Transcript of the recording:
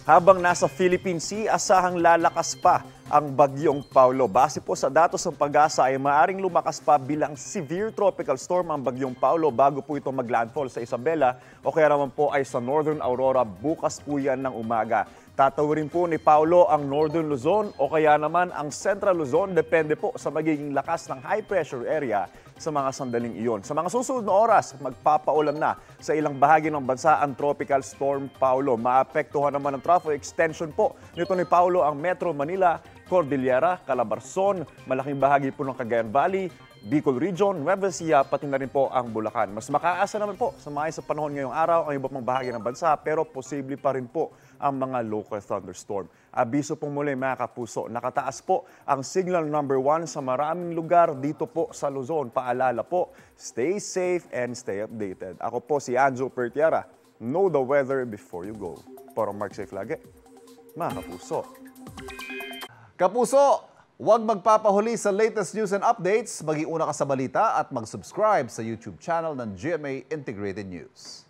Habang nasa Philippine Sea, asahang lalakas pa ang bagyong Paulo. Base po sa datos ng Pag-asa ay maaaring lumakas pa bilang severe tropical storm ang bagyong Paulo bago po ito maglandfall sa Isabela o kaya naman po ay sa Northern Aurora bukas po yan ng umaga. Tatawirin po ni Paulo ang Northern Luzon o kaya naman ang Central Luzon, depende po sa magiging lakas ng high pressure area sa mga sandaling iyon. Sa mga susunod na oras, magpapaulan na sa ilang bahagi ng bansa ang Tropical Storm Paulo. Maapektuhan naman ng traffic extension po nito ni Paulo ang Metro Manila, Cordillera, Calabarzon, malaking bahagi po ng Cagayan Valley, Bicol Region, Nueva Ecija, pati na rin po ang Bulacan. Mas makaasa naman po sa mga sa panahon ngayong araw ang iba pang bahagi ng bansa pero posible pa rin po ang mga local thunderstorm. Abiso pong muli mga kapuso, nakataas po ang signal number 1 sa maraming lugar dito po sa Luzon. Paalala po, stay safe and stay updated. Ako po si Anjo Pertiara. Know the weather before you go. Para Mark Safe lagi, mga kapuso. Kapuso, huwag magpapahuli sa latest news and updates. Mag-iuna ka sa balita at mag-subscribe sa YouTube channel ng GMA Integrated News.